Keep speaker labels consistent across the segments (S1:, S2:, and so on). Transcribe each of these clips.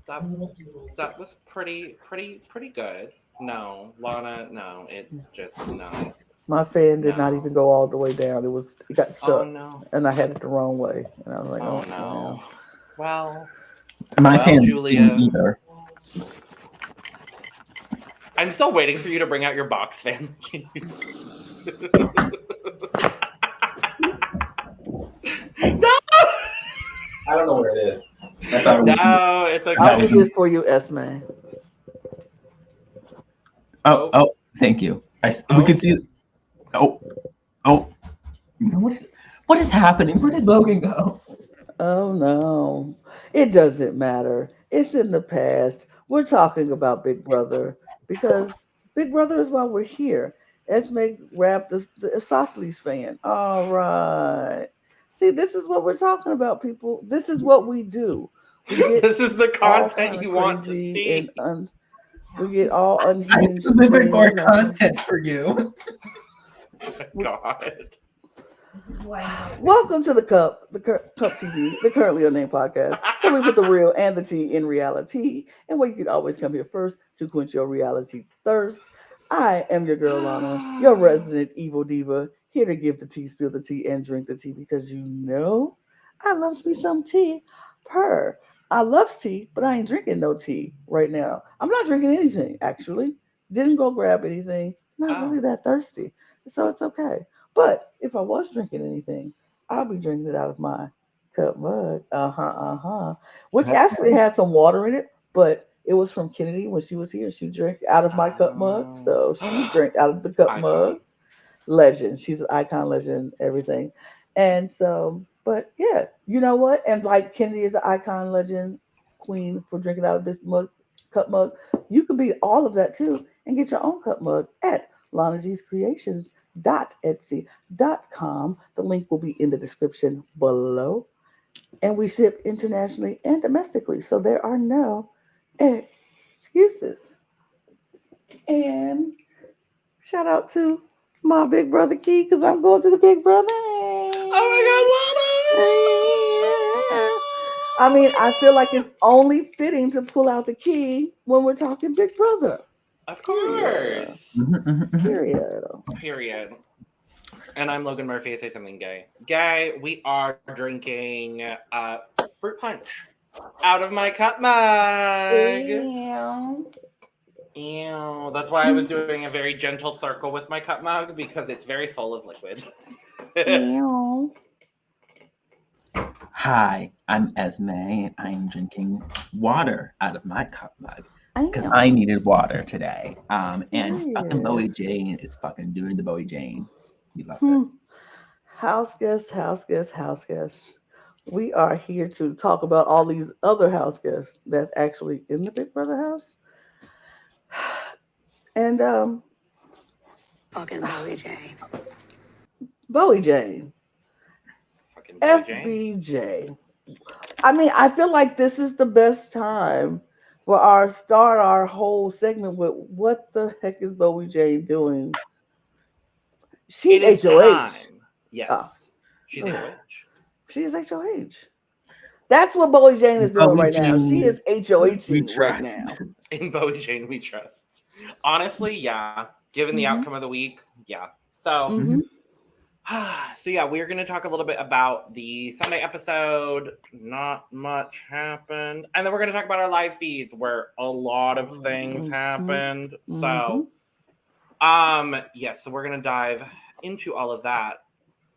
S1: that was pretty good. No, Lana, no, it just no,
S2: My fan did not even
S1: no.
S2: go all the way down. It got
S1: Oh
S2: stuck,
S1: no,
S2: and I had it the wrong way. And I was like,
S1: oh
S2: oh
S1: no.
S2: well.
S1: Well,
S3: My
S1: well,
S3: pan didn't
S1: Julia,
S3: either.
S1: I'm still waiting for you to bring out your box fan. No,
S3: I don't know where it is. I thought it was.
S1: no, it's
S3: I thought
S2: I'll
S3: it
S2: do
S3: was
S1: okay.
S3: in,
S2: this for you, Esme.
S3: oh,
S1: Oh,
S3: oh, thank you. We
S1: oh,
S3: could see. Oh, oh. What is happening? Where did Logan go?
S2: Oh no, it doesn't matter. It's in the past. We're talking about Big Brother because Big Brother is why we're here. Esme grabbed the isosceles fan. All right. See, this is what we're talking about, people. This is what we do. We get
S1: this is the
S2: all
S1: content
S2: kind of
S1: you want to
S2: crazy and
S1: see.
S2: we get all
S3: I
S2: unhinged
S3: delivered
S2: things
S3: more
S2: happen.
S3: content for you.
S1: Oh my God.
S2: Welcome to the Cup TV, the Currently Unnamed Podcast, where we put the real and the tea in reality, and where you can always come here first to quench your reality thirst. I am your girl Lana, your resident evil diva, here to give the tea, spill the tea, and drink the tea because you know I love me some tea. Per, I love tea, but I ain't drinking no tea right now. I'm not drinking anything actually. Didn't go grab anything. Not really
S1: Oh,
S2: that thirsty, so it's okay. But if I was drinking anything, I'll be drinking it out of my cup mug. Which actually
S3: Okay.
S2: has some water in it, but it was from Kennedy when she was here. She drank out of my cup mug. So she
S1: oh.
S2: drank out of the cup mug.
S1: Icon.
S2: Legend. She's an icon legend, everything. And so, but yeah, you know what? And like Kennedy is an icon legend queen for drinking out of this mug, cup mug. You can be all of that too and get your own cup mug at Lana G's Creations etsy.com. The link will be in the description below. And we ship internationally and domestically. So there are no excuses. And shout out to my big brother Key because I'm going to the big brother. I mean, I feel like it's only fitting to pull out the key when we're talking Big Brother.
S1: Oh my God, Lana! Of
S2: Period.
S1: course.
S2: Period.
S1: Period. And I'm Logan Murphy. I say something gay. Gay, we are drinking fruit punch out of my cup mug.
S2: Ew.
S1: Ew. That's why I was doing a very gentle circle with my cup mug because it's very full of liquid.
S2: Ew.
S3: Hi, I'm Esme, and I'm drinking water out of my cup mug because
S2: Ew.
S3: I needed water today. And fucking
S2: Period.
S3: Bowie Jane is fucking doing the Bowie Jane. We love her.
S2: Hmm. House guests, house guests, house guests. We are here to talk about all these other house guests that's actually in the Big Brother house. And
S4: Fucking Bowie Jane.
S2: Bowie Jane,
S1: Fucking Boy Jane.
S2: FBJ. I mean, I feel like this is the best time for our whole segment with what the heck is Bowie Jane doing? She's
S1: It is
S2: HOH.
S1: time.
S2: Ah,
S1: Yes. She's
S2: go ahead.
S1: HOH.
S2: She's HOH. That's what Bowie Jane is doing
S3: Bowie
S2: right now. She
S3: Jane,
S2: is
S3: we
S2: HOHing right
S3: trust.
S2: now.
S1: In Bowie Jane we trust. Honestly, yeah. Given the
S2: Mm-hmm.
S1: outcome of the week, yeah. So
S2: Mm-hmm.
S1: so yeah, we're going to talk a little bit about the Sunday episode. Not much happened, and then we're going to talk about our live feeds where a lot of things
S2: Mm-hmm.
S1: happened.
S2: Mm-hmm.
S1: So, yes, so we're going to dive into all of that.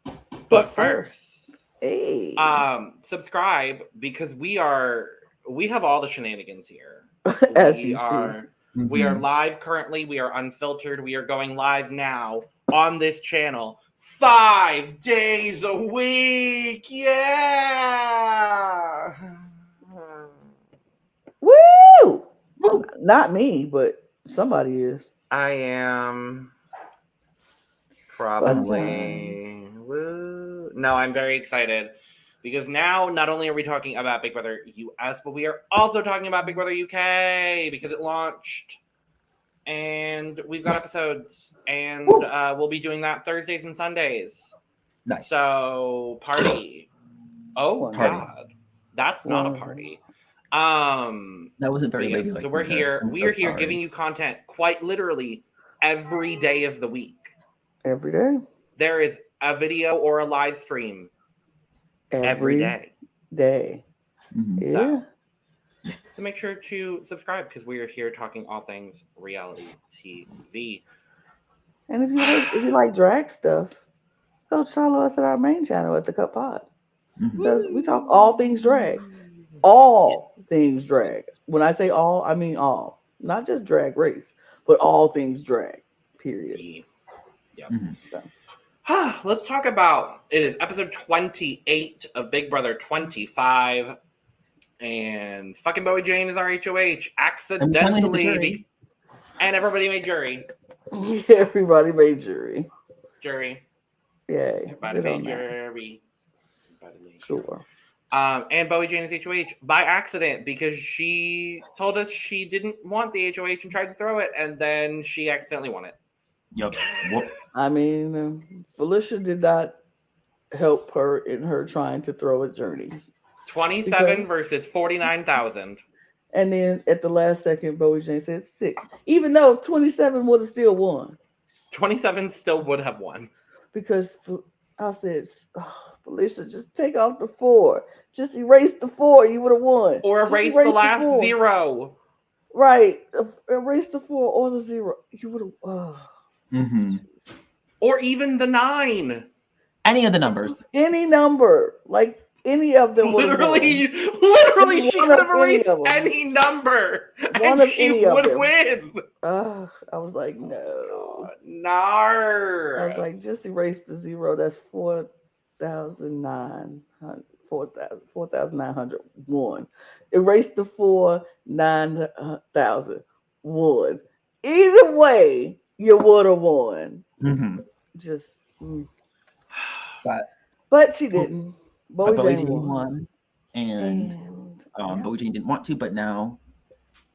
S1: But
S2: But first,
S1: first,
S2: hey,
S1: subscribe because we have all the shenanigans here.
S2: as
S1: We
S2: you see.
S1: are we are
S3: Mhm.
S1: live currently. We are unfiltered. We are going live now on this channel 5 days a week. Yeah.
S2: Woo!
S3: Woo.
S2: Not me, but somebody is.
S1: I am
S2: Fun
S3: Um,
S2: time.
S1: probably. Woo. No, I'm very excited because now not only are we talking about Big Brother US, but we are also talking about Big Brother UK because it launched. And we've got episodes, and
S2: Woo.
S1: we'll be doing that Thursdays and Sundays.
S3: nice.
S1: So party! Oh
S3: Party.
S2: Wonderful.
S1: God, that's not a
S2: Wonderful.
S1: party.
S3: That wasn't very
S1: yes,
S3: ladylike.
S1: so we're here.
S3: I'm
S1: We
S3: so
S1: are here
S3: sorry.
S1: giving you content quite literally every day of the week.
S2: Every day.
S1: There is a video or a live stream every day.
S3: Mhm.
S2: Yeah.
S1: So make sure to subscribe because we are here talking all things reality TV.
S2: And if you like drag stuff, go follow us at our main channel at the Cup Pod.
S3: Mhm.
S2: Because we talk all things drag. All things drag. When I say all, I mean all. Not just drag race, but all things drag. Period.
S1: Yep.
S3: Mhm.
S2: So,
S1: Let's talk about it is episode 28 of Big Brother 25. And fucking Bowie Jane is our HOH accidentally. And everybody made jury.
S2: everybody made jury.
S1: Jury.
S2: Yay.
S1: Everybody
S2: Good on
S1: made
S2: that.
S1: jury. Everybody made jury.
S2: Sure.
S1: And Bowie Jane is HOH by accident because she told us she didn't want the HOH and tried to throw it, and then she accidentally won it.
S3: Yep. Well,
S2: I mean, Felicia did not help her in her trying to throw a journey.
S1: 27 versus 49,000.
S2: And then at the last second, Bowie Jane said 6. Even though 27 would have still won.
S1: 27 still would have won.
S2: Because I said, Felicia, just take off the 4. Just erase the 4. You would have won.
S1: Or
S2: Just
S1: erase the last 0.
S2: Right. Erase the 4 or the 0. You would have.
S3: mhm.
S1: Or even the 9.
S3: Any of the numbers.
S2: Any number. Like any of them would have won.
S1: Literally, she
S2: One
S1: could
S2: of
S1: have
S2: any
S1: erased
S2: of them.
S1: any number.
S2: One
S1: And
S2: of
S1: she
S2: any of
S1: would
S2: them.
S1: win.
S2: I was like, no.
S1: Nar.
S2: I was like, just erase the 0. That's 4,901. Erase the 4, 9,001. Either way, you would have won.
S3: Mhm.
S2: Just,
S3: But
S2: she didn't.
S3: Bowie
S2: Bowie
S3: Jane
S2: Jane
S3: won, and
S2: yeah.
S3: Bowie Jane didn't want to, but now,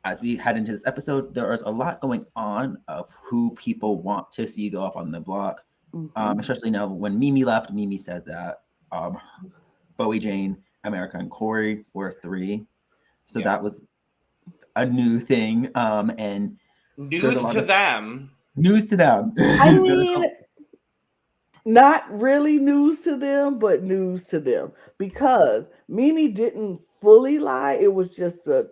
S3: as we head into this episode, there is a lot going on of who people want to see go up on the block. Especially now when Mimi left, Mimi said that Bowie Jane, America, and Corey were 3. So that was a new thing. And
S1: news to them.
S3: News to them.
S2: I mean, not really news to them, but news to them. Because Mimi didn't fully lie. It was just a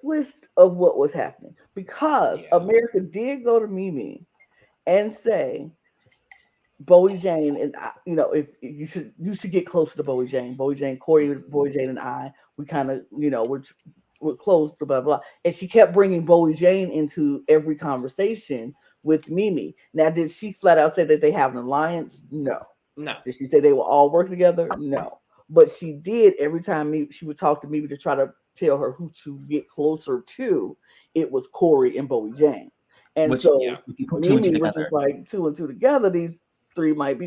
S2: twist of what was happening. Because America did go to Mimi and say, Bowie Jane and I, if you should get close to Bowie Jane, Corey, Bowie Jane, and I, we kind of, we're close to blah blah. And she kept bringing Bowie Jane into every conversation with Mimi. Now, did she flat out say that they have an alliance? No. Did she say they will all work together? No. But she did every time she would talk to Mimi to try to tell her who to get closer to. It was Corey and Bowie Jane, and
S3: if you put
S2: Mimi was just like 2 and 2 together. These 3 must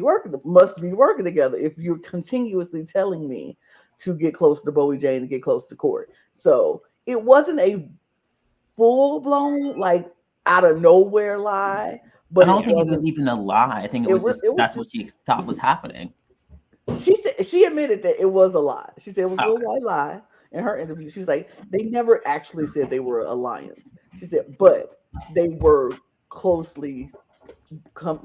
S2: be working together if you're continuously telling me to get close to Bowie Jane and get close to Corey. So it wasn't a full-blown, like, out of nowhere lie. But
S3: I don't think it was even a lie. I think it was just what she thought was happening.
S2: She admitted that it was a lie. She said it was a little white lie in her interview. She was like, they never actually said they were an alliance. She said, but they were closely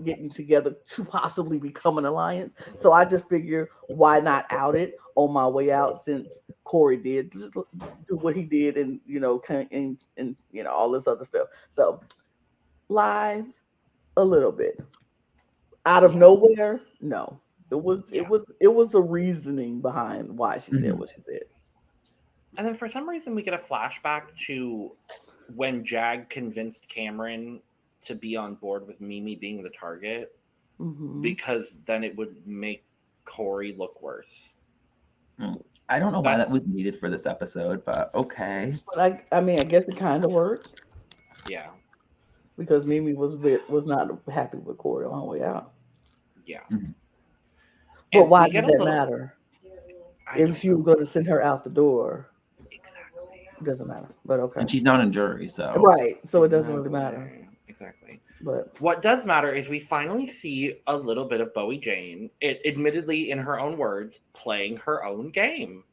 S2: getting together to possibly become an alliance. So I just figure, why not out it on my way out, since Corey did just do what he did, and and all this other stuff. So lie a little bit out of nowhere. No, it was a reasoning behind why she said what she said.
S1: And then for some reason we get a flashback to when Jag convinced Cameron to be on board with Mimi being the target, because then it would make Corey look worse.
S3: I don't know why that was needed for this episode, but okay.
S2: But I mean, I guess it kind of worked.
S1: Yeah.
S2: Because Mimi was not happy with Corey on her way out.
S1: Yeah.
S2: But why did that matter? If she was going to send her out the door.
S1: Exactly.
S2: It doesn't matter. But okay.
S3: And she's not in jury, so.
S2: Right. So it doesn't really matter.
S1: Exactly.
S2: But
S1: what does matter is we finally see a little bit of Bowie Jane, admittedly in her own words, playing her own game.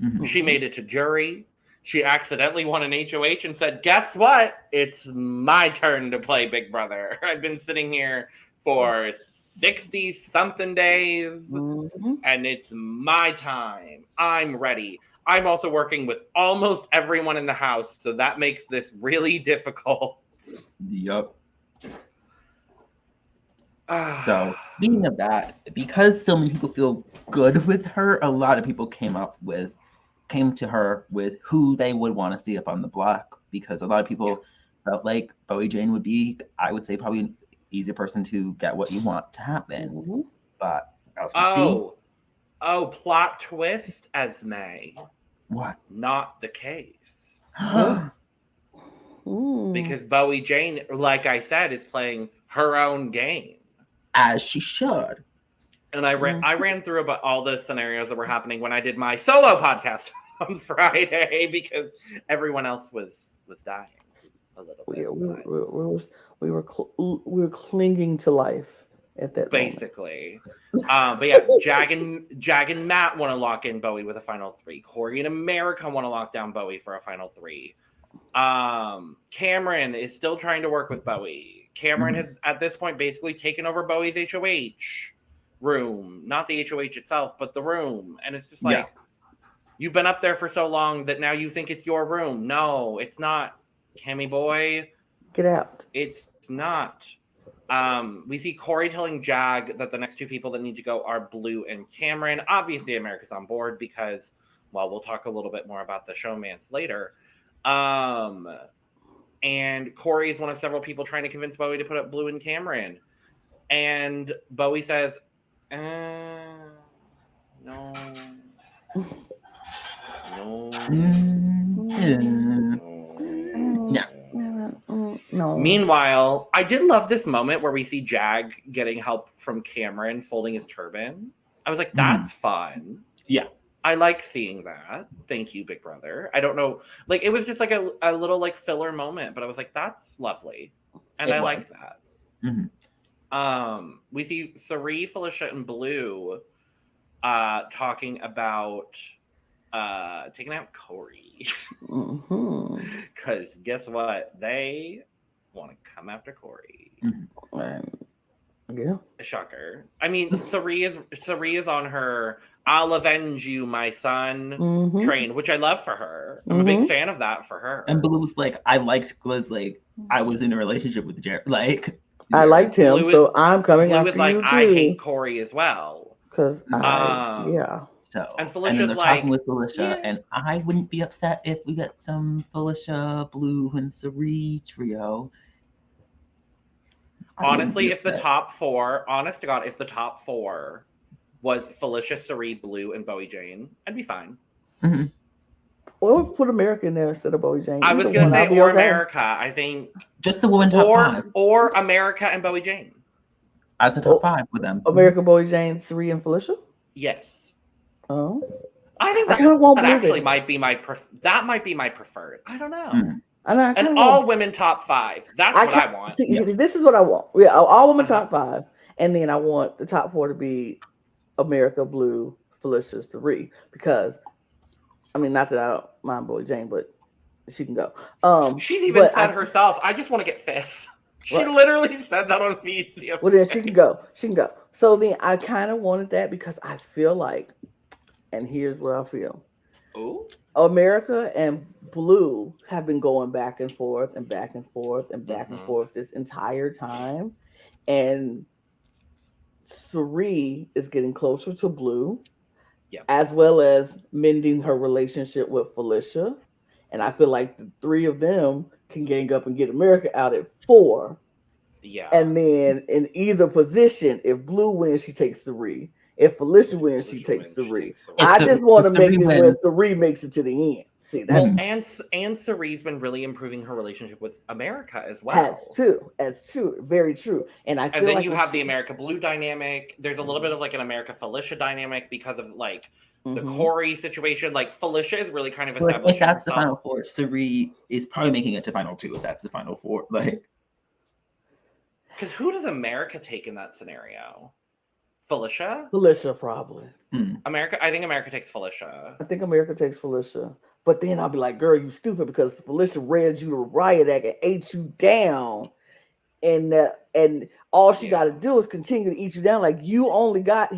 S3: Mhm.
S1: She made it to jury. She accidentally won an HOH and said, guess what? It's my turn to play Big Brother. I've been sitting here for 60-something days, and it's my time. I'm ready. I'm also working with almost everyone in the house, so that makes this really difficult.
S3: Yup. So, speaking of that, because so many people feel good with her, a lot of people came to her with who they would want to see up on the block, because a lot of people felt like Bowie Jane would be, I would say, probably an easier person to get what you want to happen. But as we see,
S1: plot twist, Esme.
S3: What?
S1: Not the case. Because Bowie Jane, like I said, is playing her own game.
S3: As she should.
S1: And I ran through about all the scenarios that were happening when I did my solo podcast on Friday, because everyone else was dying a little bit.
S2: We were clinging to life at that
S1: basically. But yeah, Jag and Matt want to lock in Bowie with a final 3. Corey and America want to lock down Bowie for a final 3. Cameron is still trying to work with Bowie. Cameron has at this point basically taken over Bowie's HOH room, not the HOH itself, but the room. And it's just like, you've been up there for so long that now you think it's your room. No, it's not. Cammy boy,
S2: get out.
S1: It's not. We see Corey telling Jag that the next 2 people that need to go are Blue and Cameron. Obviously, America's on board because, well, we'll talk a little bit more about the showmance later. And Corey is one of several people trying to convince Bowie to put up Blue and Cameron. And Bowie says, no.
S2: No.
S1: Meanwhile, I did love this moment where we see Jag getting help from Cameron folding his turban. I was like, that's fun.
S3: Yeah.
S1: I like seeing that. Thank you, Big Brother. I don't know. Like, it was just like a little like filler moment, but I was like, that's lovely. And I like that. We see Sari, Felicia, and Blue talking about taking out Corey. Because guess what? They want to come after Corey.
S2: Yeah.
S1: A shocker. I mean, Sari is on her I'll avenge you, my son train, which I love for her. I'm a big fan of that for her.
S3: And Blue was like, I liked I was in a relationship with Jared. Like,
S2: I liked him, so I'm coming
S1: Blue
S2: after
S1: was like,
S2: you too.
S1: I hate Corey as well.
S2: Because
S3: So,
S1: and Felicia's
S3: they're
S1: like,
S3: talking with Felicia, and I wouldn't be upset if we got some Felicia, Blue, and Sari trio.
S1: Honestly, if the top 4, honest to God, if the top 4 was Felicia, Sari, Blue, and Bowie Jane, I'd be fine.
S2: Or put America in there instead of Bowie Jane.
S1: I was going to say, or America, I think.
S3: Just the woman top 5.
S1: Or America and Bowie Jane.
S3: As a top 5 with them.
S2: America, Bowie Jane, Sari, and Felicia?
S1: Yes.
S2: Oh.
S1: I think that actually might be my preferred. I don't know. And all women top 5. That's what I want.
S2: See, this is what I want. Yeah, all women top 5. And then I want the top 4 to be America, Blue, Felicia, Sari. Because, I mean, not that I don't mind Bowie Jane, but she can go.
S1: She's even said herself, I just want to get 5th. She literally said that on feeds.
S2: Well, then she can go. She can go. So then I kind of wanted that because I feel like, and here's what I feel.
S1: Ooh.
S2: America and Blue have been going back and forth and back and forth and back and forth this entire time. And Sari is getting closer to Blue, as well as mending her relationship with Felicia. And I feel like the 3 of them can gang up and get America out at 4.
S1: Yeah.
S2: And then in either position, if Blue wins, she takes Sari. If Felicia wins, she takes Sari. I just want to make it where Sari makes it to the end. See that?
S1: And Sari's been really improving her relationship with America as well.
S2: That's true. Very true. And then
S1: like you have the America Blue dynamic. There's a little bit of like an America Felicia dynamic because of like the Corey situation. Like Felicia is really kind of establishing
S3: if that's
S1: herself.
S3: The final 4, Sari is probably making it to final 2 if that's the final 4. Like,
S1: because who does America take in that scenario? Felicia?
S2: Felicia, probably.
S1: I think America takes Felicia.
S2: I think America takes Felicia. But then I'll be like, girl, you stupid, because Felicia read you the riot act and ate you down. And all she got to do is continue to eat you down. Like, you only got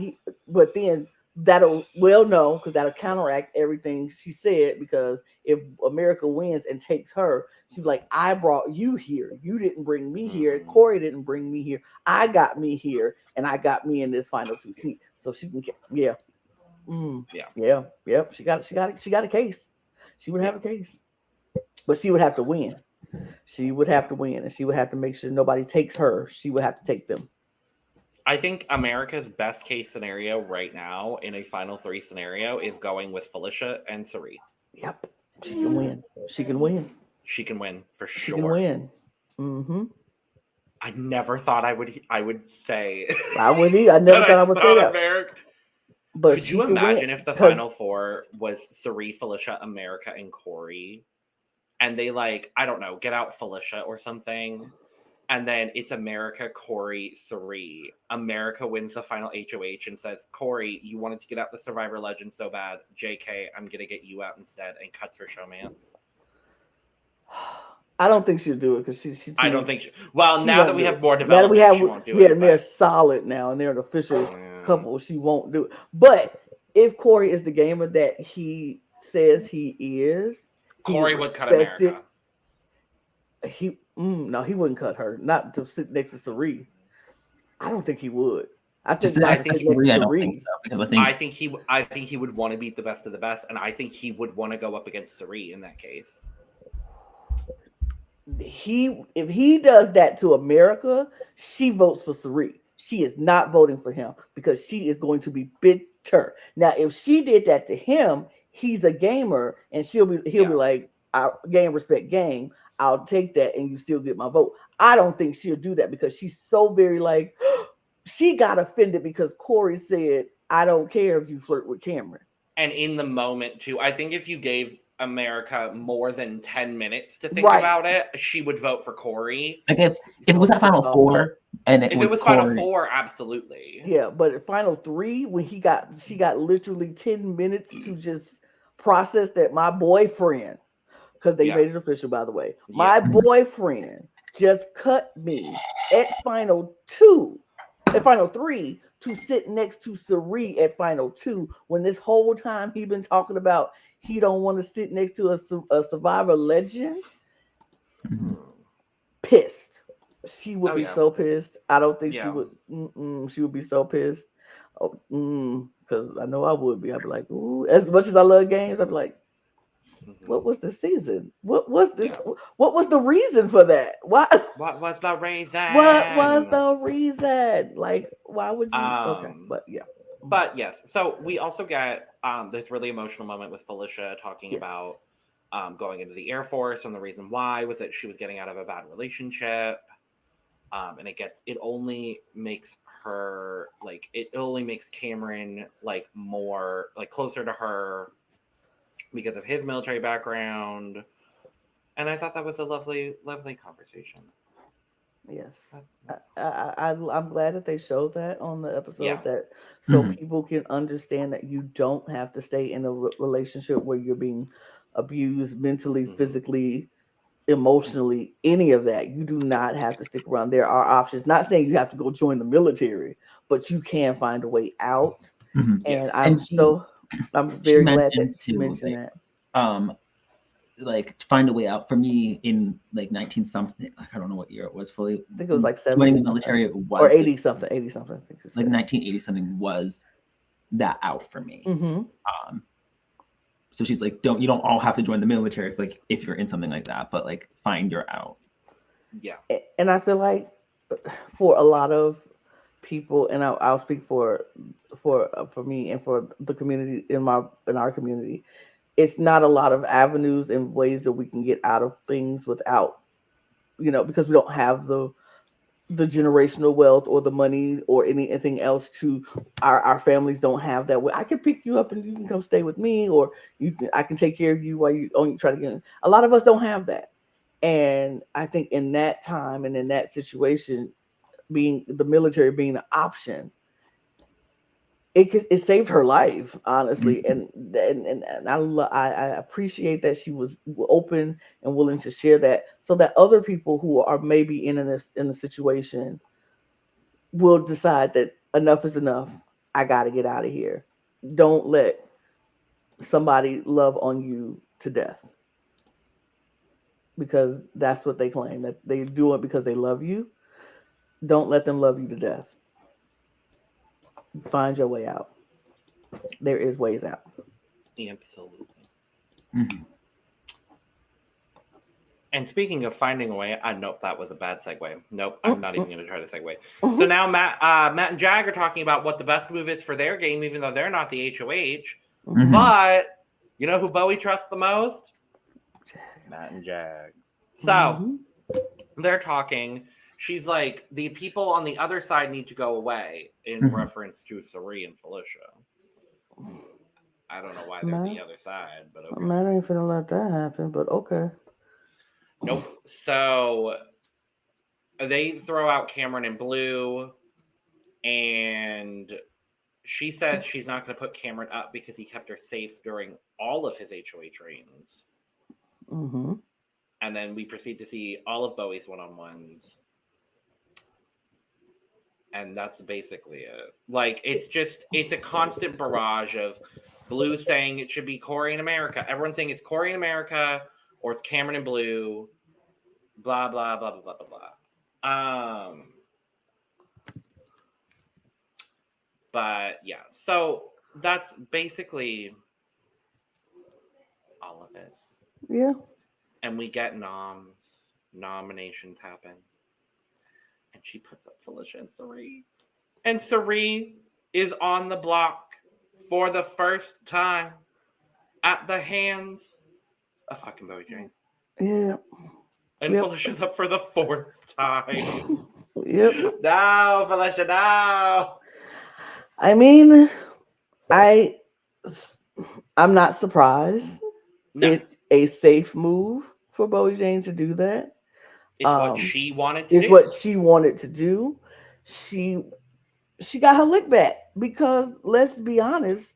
S2: but then that'll because that'll counteract everything she said. Because if America wins and takes her, she's like, I brought you here. You didn't bring me here. Corey didn't bring me here. I got me here, and I got me in this final 2 seats. So she can Yep. She got a case. She would have a case, but she would have to win. She would have to win, and she would have to make sure nobody takes her. She would have to take them.
S1: I think America's best case scenario right now in a final 3 scenario is going with Felicia and Cirie.
S2: Yep. She can win. She can win.
S1: She can win for sure.
S2: She can win. Mm-hmm.
S1: I never thought I would say.
S2: I wouldn't either. I never thought I would say that.
S1: America.
S2: But
S1: could you imagine if the final 4 was Cirie, Felicia, America, and Corey? And they, like, I don't know, get out Felicia or something. And then it's America, Corey, Cirie. America wins the final HOH and says, Corey, you wanted to get out the Survivor legend so bad. JK, I'm going to get you out instead, and cuts her showmance.
S2: I don't think she'll do it because she's.
S1: I don't think well, now that we have more development, she won't do it.
S2: Yeah, and they're solid now, and they're an official couple. She won't do it. But if Corey is the gamer that he says he is,
S1: Corey would cut America.
S2: He wouldn't cut her. Not to sit next to Cirie. I don't think he would. I think
S3: Cirie, I don't think so, because
S1: I think he would want to beat the best of the best, and I think he would want to go up against Cirie in that case.
S2: If he does that to America, she votes for Cirie. She is not voting for him because she is going to be bitter. Now, if she did that to him, he's a gamer, and he'll be like, game, respect, game. I'll take that, and you still get my vote. I don't think she'll do that because she's so very like, she got offended because Corey said, I don't care if you flirt with Cameron.
S1: And in the moment, too, I think if you gave America more than 10 minutes to think about it, she would vote for Corey.
S3: Like if it was at final 4 and if it was
S1: final 4, absolutely.
S2: Yeah, but at final 3, when she got literally 10 minutes to just process that my boyfriend, because they made it official, by the way, my boyfriend just cut me at final 3 to sit next to Cirie at final 2, when this whole time he been talking about he don't want to sit next to a Survivor legend. Pissed. She would be so pissed. I don't think she would. She would be so pissed. Because I know I would be. I'd be like, ooh. As much as I love games, I'd be like, what was the season? What was this? Yeah. What was the reason for that? What
S1: was the reason?
S2: What was the reason? Like, why would you? Okay,
S1: but yes. So we also get this really emotional moment with Felicia talking about going into the Air Force, and the reason why was that she was getting out of a bad relationship. And it only makes her Cameron like more like closer to her because of his military background. And I thought that was a lovely, lovely conversation.
S2: Yes. I'm glad that they showed that on the episode so people can understand that you don't have to stay in a relationship where you're being abused mentally, physically, emotionally, any of that. You do not have to stick around. There are options. Not saying you have to go join the military, but you can find a way out. And I'm very glad that she mentioned that.
S3: Like to find a way out for me in like 19 something. I don't know what year it was fully.
S2: I think it was like 70
S3: joining the military. It was
S2: or 80 something. I think
S3: like 1980 something was that out for me. So she's like, you don't all have to join the military if you're in something like that, but like find your out.
S1: Yeah.
S2: And I feel like for a lot of people, and I'll speak for me and for the community in our community, it's not a lot of avenues and ways that we can get out of things without, because we don't have the generational wealth or the money or anything else to our families don't have that. I can pick you up and you can come stay with me, or I can take care of you while you try to get in. A lot of us don't have that. And I think in that time and in that situation, being the military being an option, it saved her life, honestly,
S3: Mhm.
S2: and I appreciate that she was open and willing to share that, so that other people who are maybe in a situation will decide that enough is enough. I got to get out of here. Don't let somebody love on you to death, because that's what they claim, that they do it because they love you. Don't let them love you to death. Find your way out. There is ways out.
S1: Absolutely.
S3: Mhm.
S1: And speaking of finding a way, nope, that was a bad segue. Nope, I'm not even
S2: Mm-mm.
S1: going to try to segue. So
S2: Mhm.
S1: now Matt and Jag are talking about what the best move is for their game, even though they're not the HOH.
S2: Mhm.
S3: Mhm.
S1: But you know who Bowie trusts the most? Matt and Jag. So
S2: Mhm.
S1: they're talking. She's like, the people on the other side need to go away, in
S3: Mhm.
S1: reference to Sari and Felicia. I don't know why they're the
S2: Man,
S1: other side, but okay.
S2: man ain't finna let that happen, but okay.
S1: Nope. So they throw out Cameron and Blue, and she says she's not going to put Cameron up because he kept her safe during all of his HOH reigns.
S2: Mhm.
S1: And then we proceed to see all of Bowie's one-on-ones. And that's basically it. Like, it's a constant barrage of Blue saying it should be Corey in America. Everyone's saying it's Corey in America or it's Cameron and Blue. Blah, blah, blah, blah, blah, blah, blah. But yeah, so that's basically all of it.
S2: Yeah.
S1: And we get nominations happen. And she puts up Felicia and Sari. And Sari is on the block for the first time at the hands of fucking Bowie Jane.
S2: Yeah.
S1: And
S2: Yep.
S1: Felicia's up for the fourth time.
S2: Yep.
S1: No, Felicia, no.
S2: I mean, I I'm not surprised.
S1: No,
S2: It's a safe move for Bowie Jane to do that.
S1: it's what
S2: Um,
S1: she wanted to
S2: it's
S1: do.
S2: what she wanted to do. She she got her lick back, because let's be honest,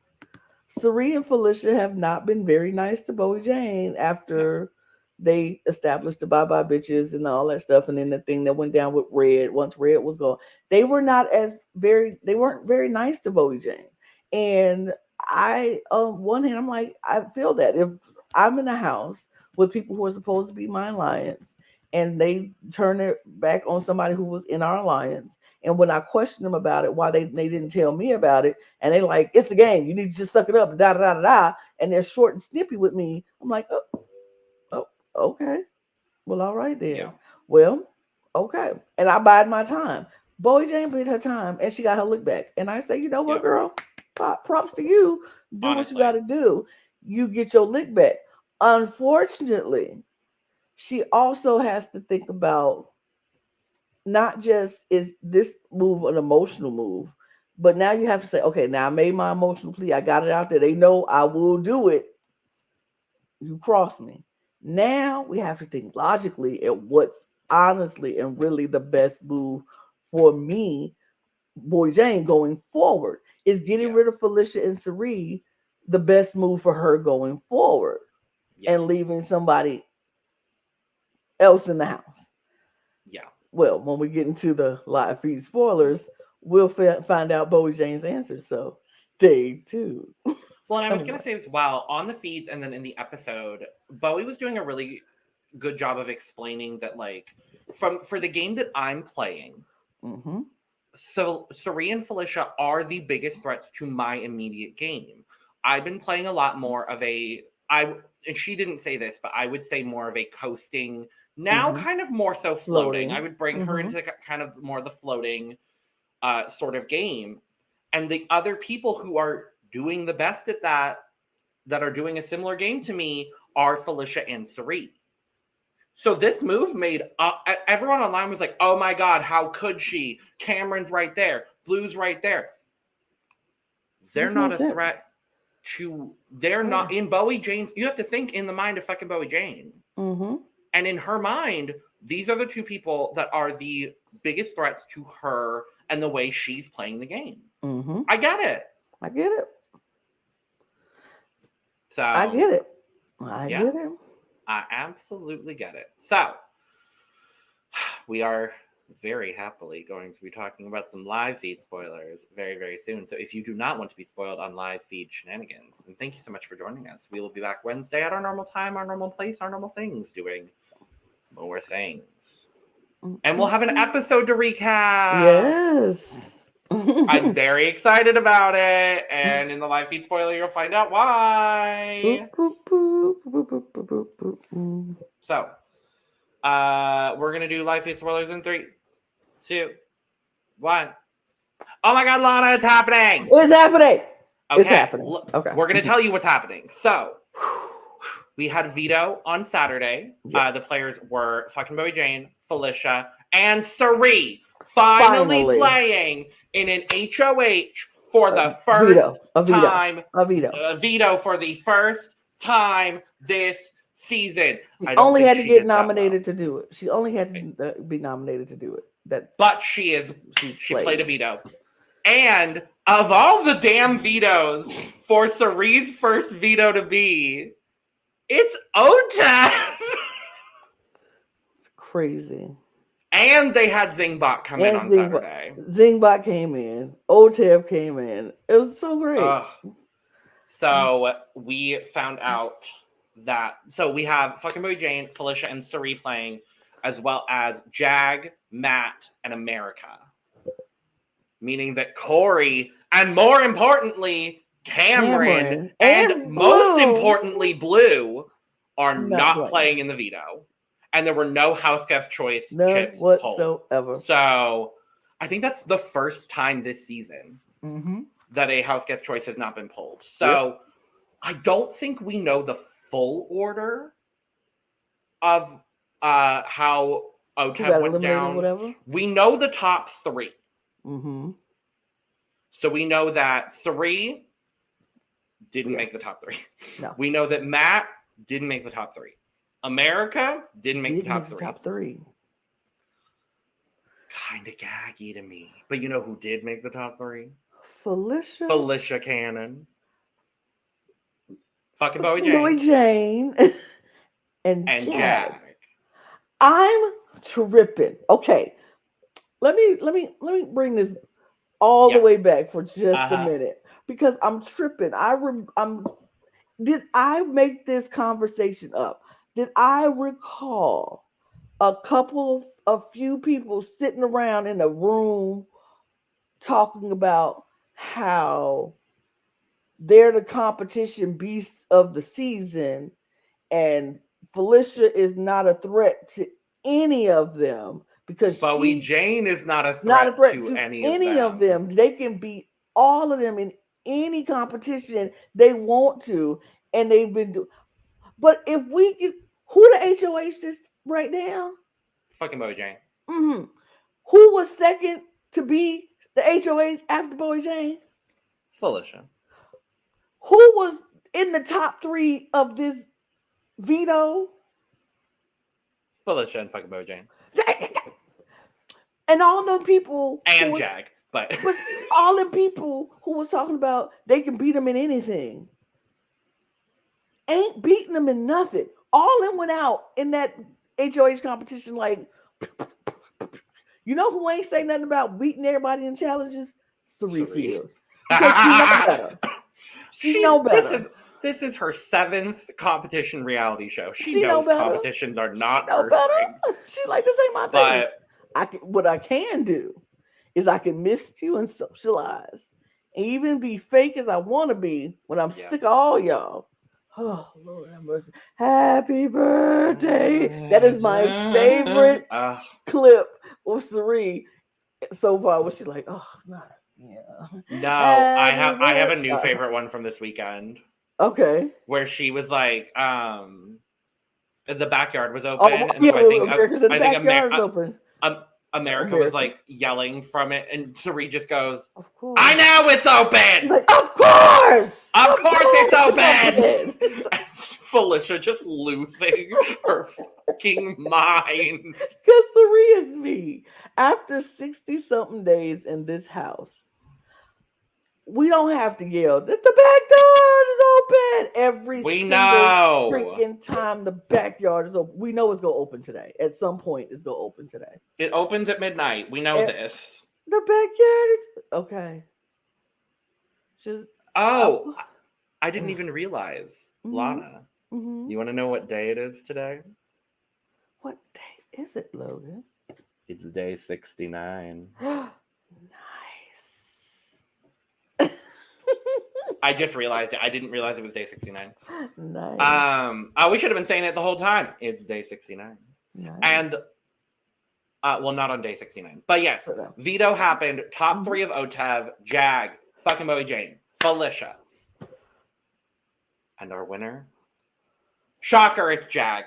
S2: Sari and Felicia have not been very nice to Bowie Jane
S1: No.
S2: after they established the bye bye bitches and all that stuff, and then the thing that went down with Red, once Red was gone, they weren't very nice to Bowie Jane. And I, on one hand, I'm like, I feel that if I'm in a house with people who are supposed to be my alliance, and they turn it back on somebody who was in our alliance, and when I question them about it, why they didn't tell me about it, and they like, it's the game, you need to just suck it up, da da da da da, and they're short and snippy with me. I'm like, oh, okay, well, all right
S1: Yeah.
S2: then. Well, okay, and I bide my time. Bowie Jane bid her time, and she got her look back. And I say, you know what,
S1: Yep.
S2: girl, props to you. Do what you got
S1: Honestly.
S2: to do. You get your lick back. Unfortunately, she also has to think about, not just is this move an emotional move, but now you have to say, okay, now I made my emotional plea. I got it out there. They know I will do it. You cross me. Now we have to think logically at what's honestly and really the best move for me, Boy Jane, going forward. Is getting
S1: Yeah.
S2: rid of Felicia and Sari the best move for her going forward,
S1: Yeah.
S2: and leaving somebody else in the house?
S1: Yeah.
S2: Well, when we get into the live feed spoilers, we'll find out Bowie Jane's answer. So stay tuned.
S1: Well, and I was
S2: Coming
S1: going to
S2: up.
S1: say as well, on the feeds and then in the episode, Bowie was doing a really good job of explaining that, like, for the game that I'm playing,
S2: Mm-hmm.
S1: so Sari and Felicia are the biggest threats to my immediate game. I've been playing a lot more of and she didn't say this, but I would say more of a coasting, now
S2: Mm-hmm.
S1: kind of more so floating. I
S2: Floating.
S1: would bring her
S2: Mm-hmm.
S1: into kind of more the floating sort of game. And the other people who are doing the best at that are doing a similar game to me are Felicia and Sari. So this move made everyone online was like, "Oh my god, how could she? Cameron's right there, Blue's right there. They're
S2: Makes no
S1: not a
S2: sense.
S1: threat to. They're not
S2: Her.
S1: in Bowie Jane's. You have to think in the mind of fucking Bowie Jane,
S2: Mm-hmm.
S1: and in her mind, these are the two people that are the biggest threats to her and the way she's playing the game.
S2: Mm-hmm.
S1: I get it.
S2: I get it.
S1: So
S2: I get it. I
S1: Yeah.
S2: get it.
S1: I absolutely get it. So we are very happily going to be talking about some live feed spoilers very, very soon. So if you do not want to be spoiled on live feed shenanigans, then thank you so much for joining us. We will be back Wednesday at our normal time, our normal place, our normal things, doing more things. And we'll have an episode to recap.
S2: Yes.
S1: I'm very excited about it. And in the live feed spoiler, you'll find out why. So, we're going to do live feed spoilers in 3, 2, 1. Oh my God, Lana, it's happening.
S2: It's happening.
S1: Okay.
S2: It's happening. Okay.
S1: We're going to tell you what's happening. So, we had veto on Saturday.
S2: Yes.
S1: The players were fucking Bowie Jane, Felicia, and Sari finally playing in an HOH for the first time.
S2: A veto.
S1: A veto for the first time this season.
S2: She only had to get nominated to do it. She only had to be nominated to do it.
S1: But she played a veto. And of all the damn vetoes for Sari's first veto to be, it's OTEF.
S2: Crazy.
S1: And they had Zingbot come in on Saturday.
S2: Zingbot came in. OTEF came in. It was so great.
S1: So we found out that we have fucking Bowie Jane, Felicia, and Sari playing, as well as Jag, Matt, and America. Meaning that Corey, and more importantly, Cameron and most importantly, Blue, are not playing in the veto. And there were no house guest choice chips
S2: whatsoever.
S1: pulled. So I think that's the first time this season that a house guest choice has not been pulled. So I don't think we know the full order of how OTEF went down.
S2: Whatever.
S1: We know the top 3. So we know that Sari didn't make the top 3.
S2: No.
S1: We know that Matt didn't make the top 3. America didn't make the top 3. Kind of gaggy to me. But you know who did make the top 3? Felicia Cannon. Fucking Bowie Jane.
S2: and
S1: Jag.
S2: I'm tripping. Okay. Let me bring this all the way back for just a minute, because I'm tripping. Did I make this conversation up? Did I recall a few people sitting around in a room talking about how they're the competition beasts of the season and Felicia is not a threat to any of them? Because
S1: Bowie Jane is not a threat to any of them.
S2: They can beat all of them in any competition they want to, and they've been doing. But if we get who the HOH this right now?
S1: Fucking Bowie Jane.
S2: Who was second to be the HOH after Bowie Jane?
S1: Felicia.
S2: Who was in the top 3 of this veto?
S1: Felicia and fucking Bowie Jane.
S2: And all them people
S1: and Jag, but
S2: all them people who was talking about they can beat them in anything ain't beating them in nothing. All them went out in that HOH competition like, you know who ain't say nothing about beating everybody in challenges? Sari Fields. Because she know better. She know better.
S1: This is her 7th competition reality show. She knows competitions are not her thing.
S2: She's like, this ain't my thing. What I can do is I can miss you and socialize and even be fake as I want to be when I'm sick of all y'all. Oh, Lord have mercy. Happy birthday. That is my favorite clip of Sari so far. Was she like, oh, no. Yeah.
S1: No, I have a new favorite one from this weekend.
S2: Okay.
S1: Where she was like, the backyard was open. And so I think America was like yelling from it, and Sari just goes, I know it's open!
S2: Like, of course!
S1: Of course it's open! Felicia just losing her fucking mind.
S2: Because Sari is me. After 60-something days in this house, we don't have to yell that the back door is open every
S1: We
S2: single
S1: know.
S2: freaking time the backyard is open. We know it's gonna open today. At some point, it's gonna open today.
S1: It opens at midnight. We know this.
S2: The backyard is okay. Just
S1: Oh, I didn't even realize.
S2: Mhm.
S1: Lana,
S2: mhm.
S1: you want to know what day it is today?
S2: What day is it, Logan?
S1: It's day 69.
S2: Nice.
S1: I just realized it. I didn't realize it was day 69.
S2: Nice.
S1: We should have been saying it the whole time. It's day 69.
S2: Nice.
S1: And well, not on day 69. But yes, veto happened. Top 3 of OTEV, Jag, fucking Bowie Jane, Felicia. And our winner? Shocker, it's Jag.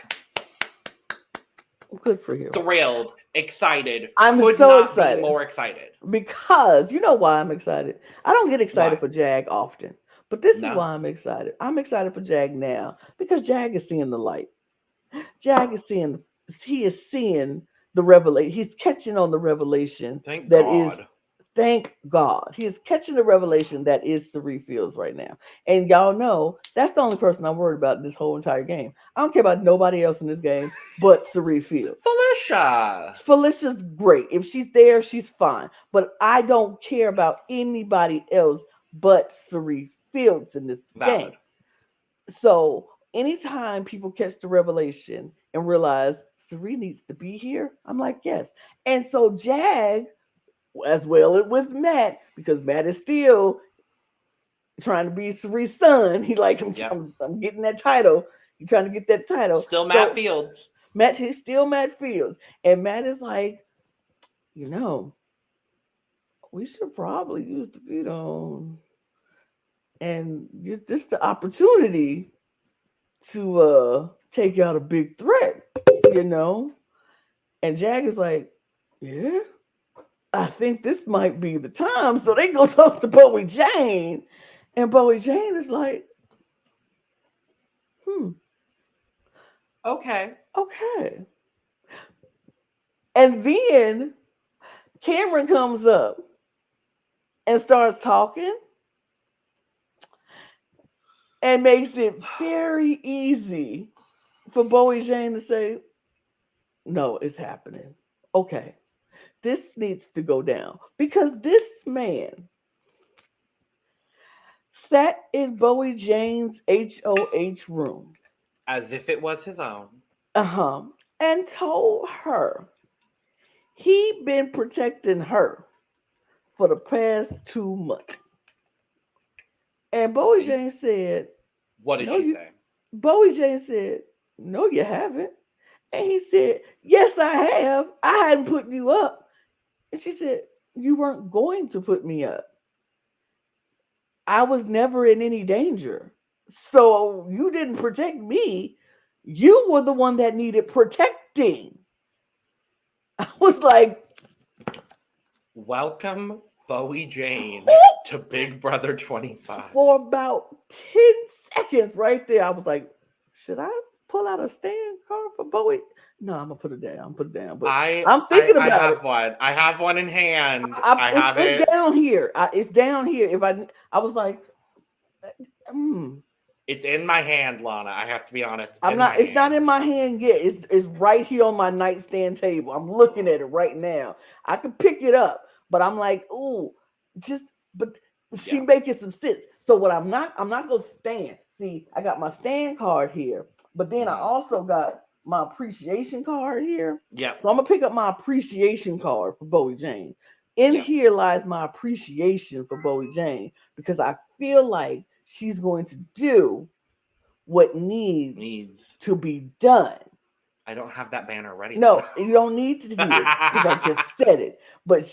S2: Good for you.
S1: Thrilled, excited.
S2: I'm
S1: could
S2: so
S1: not
S2: excited.
S1: Be more excited.
S2: Because you know why I'm excited. I don't get excited
S1: Why?
S2: for Jag often, but this
S1: No.
S2: is why I'm excited. I'm excited for Jag now because Jag is seeing the light. Jag is seeing. He is seeing the revelation. He's catching on the revelation.
S1: Thank
S2: that
S1: God.
S2: is. Thank God. He is catching the revelation that is Sari Fields right now. And y'all know that's the only person I'm worried about this whole entire game. I don't care about nobody else in this game but Sari Fields.
S1: Felicia.
S2: Felicia's great. If she's there, she's fine. But I don't care about anybody else but Sari Fields in this game. So anytime people catch the revelation and realize Sari needs to be here, I'm like, yes. And so Jag, as well with Matt, because Matt is still trying to be Sari's son. He like, I'm getting that title. He's trying to get that title.
S1: Still Matt Fields.
S2: Matt is still Matt Fields. And Matt is like, we should probably use the veto and use this the opportunity to take out a big threat, And Jag is like, yeah, I think this might be the time. So they go talk to Bowie Jane. And Bowie Jane is like,
S1: Okay.
S2: And then Cameron comes up and starts talking and makes it very easy for Bowie Jane to say, no, it's happening. Okay. This needs to go down because this man sat in Bowie Jane's HOH room.
S1: As if it was his own.
S2: And told her he'd been protecting her for the past 2 months. And Bowie Jane said,
S1: what did she say?
S2: Bowie Jane said, no, you haven't. And he said, yes, I have. I hadn't put you up. And she said, you weren't going to put me up. I was never in any danger. So you didn't protect me. You were the one that needed protecting. I was like,
S1: welcome, Bowie Jane, to Big Brother 25.
S2: For about 10 seconds right there, I was like, should I pull out a stand card for Bowie? No, I'm gonna put it down. But I'm thinking about it.
S1: I have one in hand.
S2: It's down here. It's down here. I was like,
S1: It's in my hand, Lana. I have to be honest.
S2: It's not in my hand yet. It's right here on my nightstand table. I'm looking at it right now. I can pick it up, but I'm like, she making some sense. So what I'm not gonna stand. See, I got my stand card here, but then I also got my appreciation card here.
S1: Yeah.
S2: So I'm gonna pick up my appreciation card for Bowie Jane. Here lies my appreciation for Bowie Jane because I feel like she's going to do what needs to be done.
S1: I don't have that banner ready.
S2: No, you don't need to hear it because I just said it. But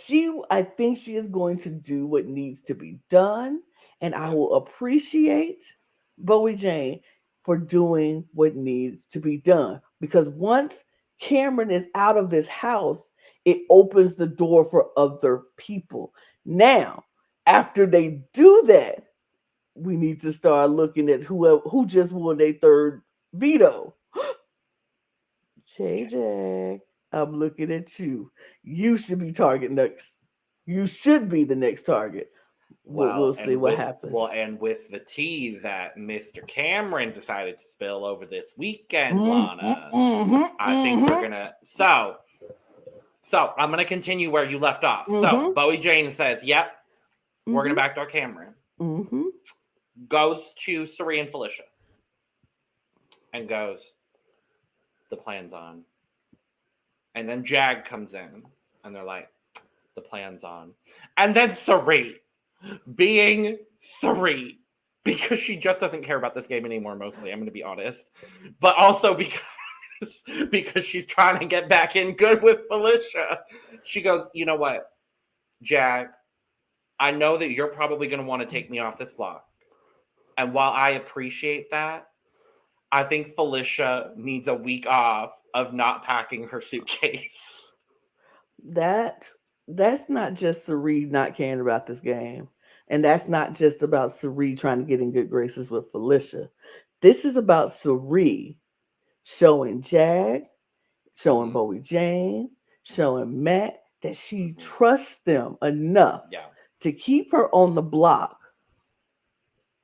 S2: I think she is going to do what needs to be done. And I will appreciate Bowie Jane for doing what needs to be done. Because once Cameron is out of this house, it opens the door for other people. Now, after they do that, we need to start looking at who just won their third veto. JJ, I'm looking at you. You should be target next. You should be the next target. We'll see what happens.
S1: And with the tea that Mr. Cameron decided to spill over this weekend, Lana, I think we're gonna. So I'm gonna continue where you left off. So Bowie Jane says, "Yep, we're gonna backdoor Cameron." Goes to Suri and Felicia, and goes, "The plan's on." And then Jag comes in, and they're like, "The plan's on." And then Suri, being Suri, because she just doesn't care about this game anymore, mostly, I'm going to be honest. But also because she's trying to get back in good with Felicia. She goes, "You know what, Jag, I know that you're probably going to want to take me off this block. And while I appreciate that, I think Felicia needs a week off of not packing her suitcase."
S2: That's not just Suri not caring about this game. And that's not just about Suri trying to get in good graces with Felicia. This is about Suri showing Jag, showing Bowie Jane, showing Matt that she trusts them enough to keep her on the block,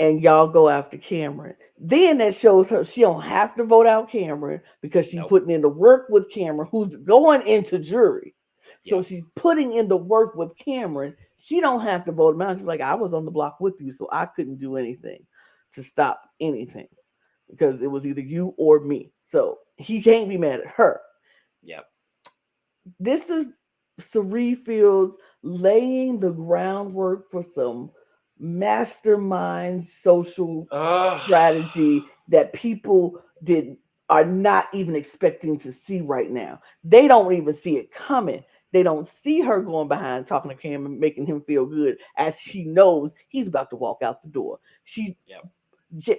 S2: and y'all go after Cameron. Then that shows her she don't have to vote out Cameron because she's putting in the work with Cameron, who's going into jury. So she's putting in the work with Cameron. She don't have to vote him out. She's like, "I was on the block with you, so I couldn't do anything to stop anything because it was either you or me. So he can't be mad at her."
S1: Yep.
S2: This is Suri Fields laying the groundwork for some mastermind social strategy that people are not even expecting to see right now. They don't even see it coming. They don't see her going behind talking to Cam and making him feel good as she knows he's about to walk out the door.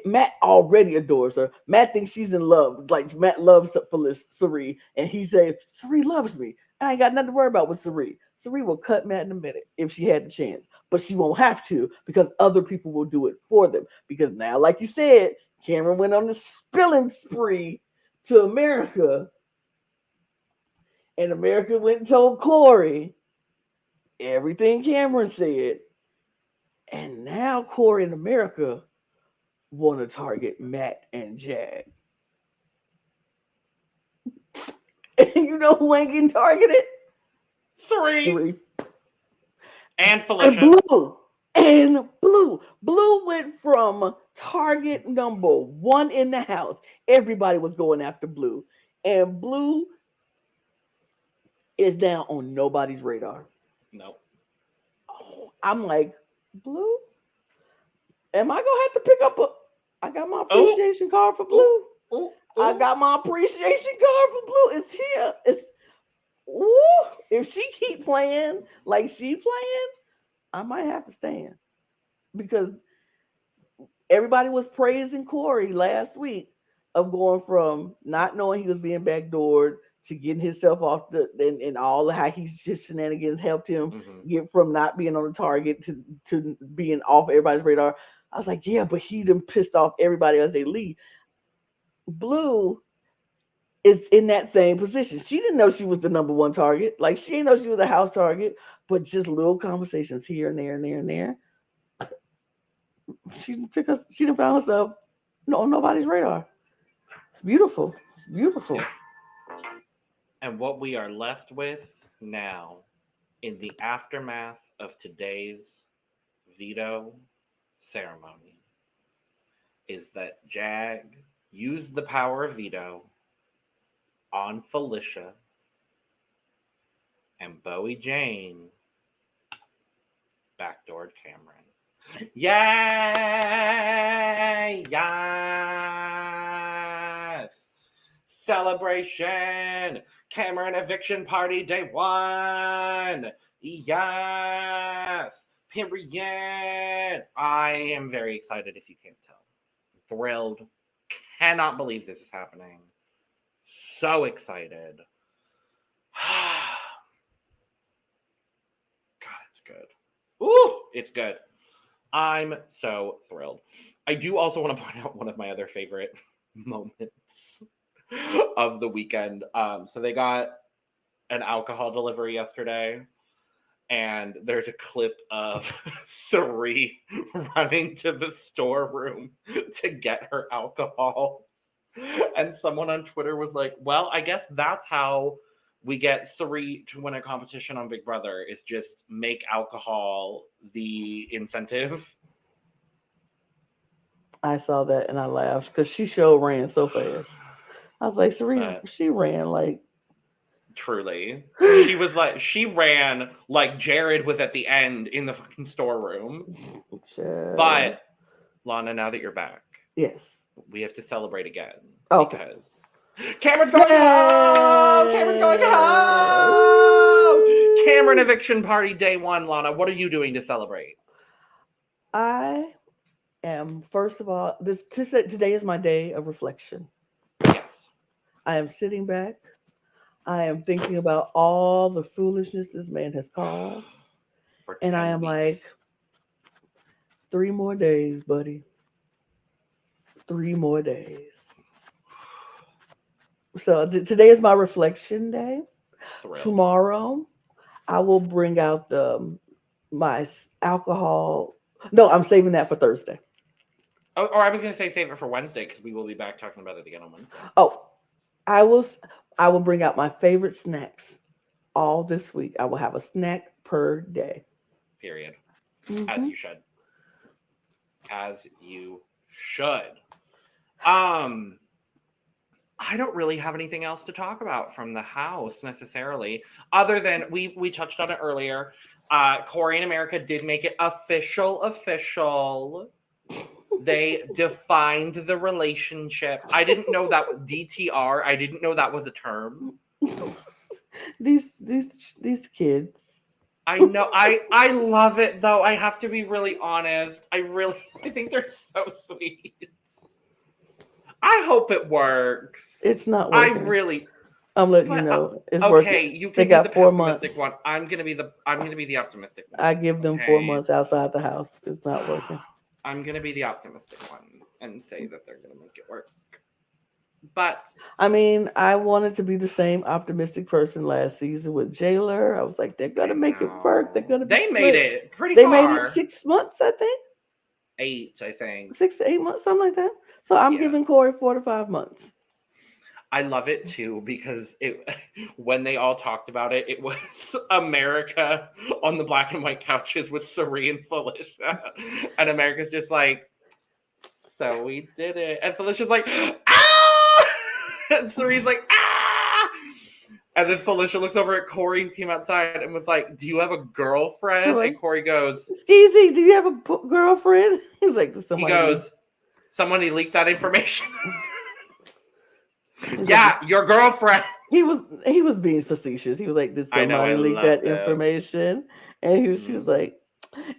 S2: Matt already adores her. Matt thinks she's in love. Like Matt loves Suri, and he says, "Suri loves me. I ain't got nothing to worry about with Suri." Suri will cut Matt in a minute if she had the chance, but she won't have to because other people will do it for them. Because now, like you said, Cameron went on the spilling spree to America, and America went and told Corey everything Cameron said, and now Corey and America want to target Matt and Jag. And you know who ain't getting targeted?
S1: Suri. And Felicia.
S2: And Blue. Blue went from target number 1 in the house. Everybody was going after Blue. And Blue is down on nobody's radar.
S1: No.
S2: I'm like, Blue? Am I going to have to pick up I got my appreciation card for Blue. I got my appreciation card for Blue. It's here. If she keep playing like she playing, I might have to stand. Because everybody was praising Corey last week of going from not knowing he was being backdoored to getting himself off and all how he's just shenanigans helped him get from not being on the target to being off everybody's radar. I was like, yeah, but he done pissed off everybody as they leave. Blue is in that same position. She didn't know she was the number 1 target. Like, she didn't know she was a house target, but just little conversations here and there and there and there. She done found herself on nobody's radar. It's beautiful. It's beautiful.
S1: And what we are left with now in the aftermath of today's veto ceremony is that Jag used the power of veto on Felicia, and Bowie Jane backdoored Cameron. Yay! Yes! Celebration! Cameron eviction party day 1! Yes! Period! I am very excited if you can't tell. I'm thrilled. Cannot believe this is happening. So excited. God, it's good. Ooh, it's good. I'm so thrilled. I do also want to point out one of my other favorite moments of the weekend. So they got an alcohol delivery yesterday, and there's a clip of Sari running to the storeroom to get her alcohol. And someone on Twitter was like, well, I guess that's how we get Sari to win a competition on Big Brother, is just make alcohol the incentive.
S2: I saw that and I laughed because she ran so fast. I was like, Serena, she ran like.
S1: Truly. She ran like Jared was at the end in the fucking storeroom. But, Lana, now that you're back.
S2: Yes.
S1: We have to celebrate again.
S2: Okay.
S1: Because Cameron's going home! Cameron's going home! Cameron eviction party day 1, Lana. What are you doing to celebrate?
S2: I am, first of all, today is my day of reflection.
S1: Yes.
S2: I am sitting back. I am thinking about all the foolishness this man has caused. And I am like, 3 more days, buddy. 3 more days. So today is my reflection day.
S1: Thrilled.
S2: Tomorrow, I will bring out my alcohol. No, I'm saving that for Thursday.
S1: Oh, or I was going to say save it for Wednesday because we will be back talking about it again on Wednesday.
S2: Oh, I will bring out my favorite snacks all this week. I will have a snack per day.
S1: Period.
S2: Mm-hmm.
S1: As you should. As you should. I don't really have anything else to talk about from the house necessarily, other than we touched on it earlier. Corey and America did make it official. They defined the relationship. I didn't know that DTR. I didn't know that was a term.
S2: These kids.
S1: I know. I love it though. I have to be really honest. I think they're so sweet. I hope it works.
S2: It's not working. I'm letting you know. It's
S1: okay,
S2: working.
S1: You can be the pessimistic one. I'm gonna be the optimistic one.
S2: I give them 4 months outside the house. It's not working.
S1: I'm gonna be the optimistic one and say that they're gonna make it work. But
S2: I mean, I wanted to be the same optimistic person last season with Jailer. I was like, they're gonna make it work.
S1: They made it pretty
S2: far. They made it 6 months, I think.
S1: 8, I think.
S2: 6 to 8 months, something like that. So I'm giving Corey 4 to 5 months.
S1: I love it too because when they all talked about it, it was America on the black and white couches with Sari and Felicia, and America's just like, so we did it, and Felicia's like, ah, and Sari's like, ah, and then Felicia looks over at Corey who came outside and was like, do you have a girlfriend? And Corey goes,
S2: easy, do you have a girlfriend? He's like,
S1: somebody leaked that information. Yeah, your girlfriend.
S2: He was being facetious. He was like, did somebody leak that information? And she was like,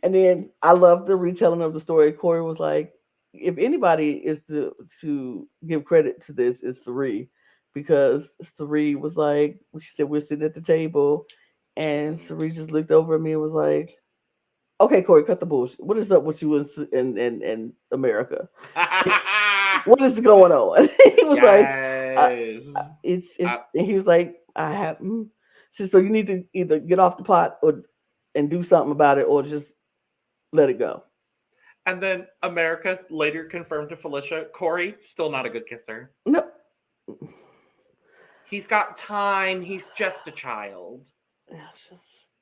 S2: and then I love the retelling of the story. Corey was like, if anybody is to give credit to this, it's Sari, because Sari was like, she said we're sitting at the table, and Sari just looked over at me and was like, okay, Corey, cut the bullshit. What is up with you in America? What is going on? He was like, and he was like, I have. So you need to either get off the pot and do something about it, or just let it go.
S1: And then America later confirmed to Felicia, Corey, still not a good kisser.
S2: No.
S1: He's got time. He's just a child.
S2: Yeah,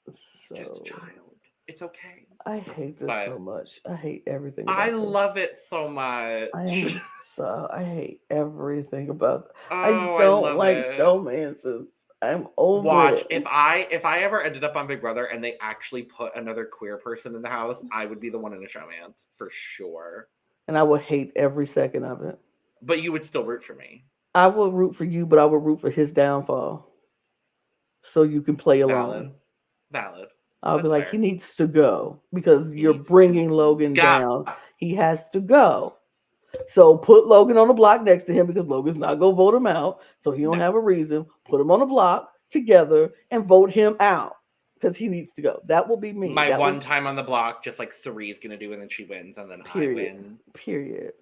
S1: he's just a child. It's okay.
S2: I hate this so much. I hate everything.
S1: I love it so much.
S2: I hate everything about it. I don't like showmances. I'm over it.
S1: If I ever ended up on Big Brother and they actually put another queer person in the house, I would be the one in the showmance for sure.
S2: And I would hate every second of it.
S1: But you would still root for me.
S2: I will root for you, but I will root for his downfall. So you can play along.
S1: Valid.
S2: I'll be like, he needs to go because you're bringing Logan down. He has to go. So put Logan on the block next to him because Logan's not going to vote him out. So he don't have a reason. Put him on the block together and vote him out because he needs to go. That will be me.
S1: My one time on the block, just like Sari's going to do, and then she wins, and then I win.
S2: Period.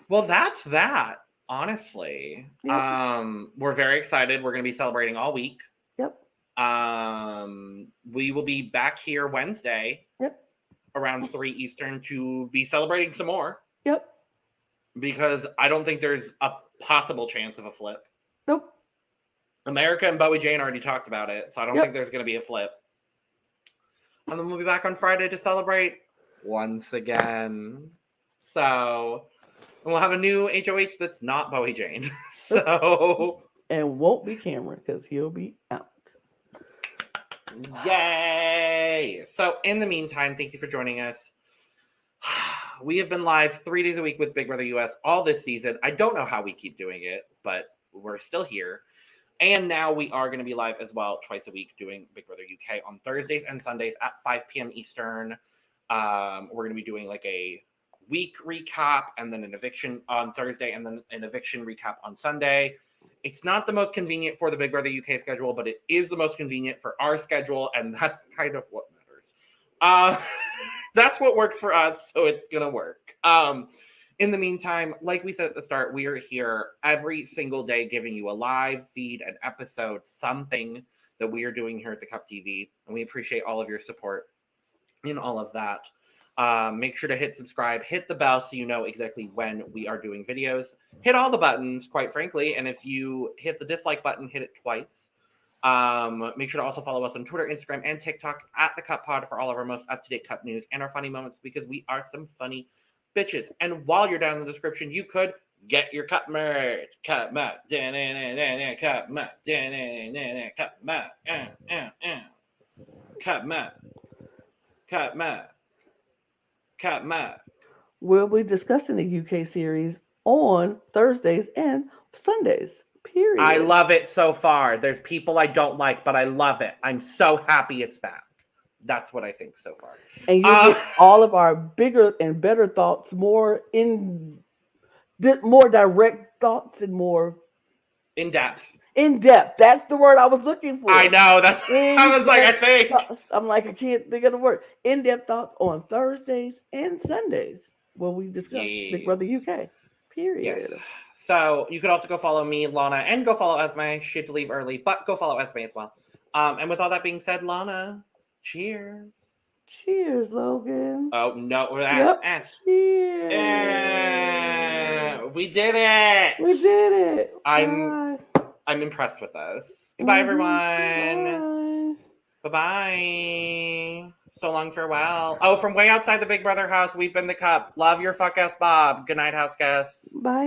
S1: Well, that's that, honestly. Yep. We're very excited. We're going to be celebrating all week.
S2: Yep.
S1: We will be back here Wednesday.
S2: Yep.
S1: Around 3 Eastern to be celebrating some more.
S2: Yep.
S1: Because I don't think there's a possible chance of a flip.
S2: Nope.
S1: America and Bowie Jane already talked about it, so I don't think there's going to be a flip. And then we'll be back on Friday to celebrate once again. So we'll have a new HOH that's not Bowie Jane. So
S2: and won't be Cameron because he'll be out.
S1: Yay! So in the meantime, thank you for joining us. We have been live 3 days a week with Big Brother US all this season. I don't know how we keep doing it, but we're still here. And now we are going to be live as well twice a week doing Big Brother UK on Thursdays and Sundays at 5 p.m. Eastern. We're going to be doing like a week recap and then an eviction on Thursday and then an eviction recap on Sunday. It's not the most convenient for the Big Brother UK schedule, but it is the most convenient for our schedule, and that's kind of what matters. That's what works for us, so it's going to work. In the meantime, like we said at the start, we are here every single day giving you a live feed, an episode, something that we are doing here at the Cup TV, and we appreciate all of your support in all of that. Make sure to hit subscribe, hit the bell so you know exactly when we are doing videos. Hit all the buttons, quite frankly, and if you hit the dislike button, hit it twice. Make sure to also follow us on Twitter, Instagram, and TikTok at The Cup Pod for all of our most up-to-date Cup news and our funny moments because we are some funny bitches. And while you're down in the description, you could get your Cup merch. Cup merch. Cup merch. Cup merch. Cup merch. Cup merch. Cup merch.
S2: We'll be discussing the UK series on Thursdays and Sundays. Period.
S1: I love it so far. There's people I don't like, but I love it. I'm so happy it's back. That's what I think so far.
S2: And you get all of our bigger and better thoughts, more direct thoughts and more
S1: in depth.
S2: In depth. That's the word I was looking for.
S1: I know. That's I was like, I think.
S2: I'm like, I can't think of the word. In-depth thoughts on Thursdays and Sundays when we discuss Big Brother UK. Period.
S1: Yes. So you could also go follow me, Lana, and go follow Esme. She had to leave early, but go follow Esme as well. And with all that being said, Lana, cheers.
S2: Cheers, Logan.
S1: Oh, no.
S2: Yep. Cheers.
S1: We did it.
S2: We did it.
S1: I'm impressed with us. Goodbye, everyone. Bye-bye. So long, farewell. Oh, from way outside the Big Brother house, we've been the Cup. Love your fuck ass Bob. Good night, house guests.
S2: Bye.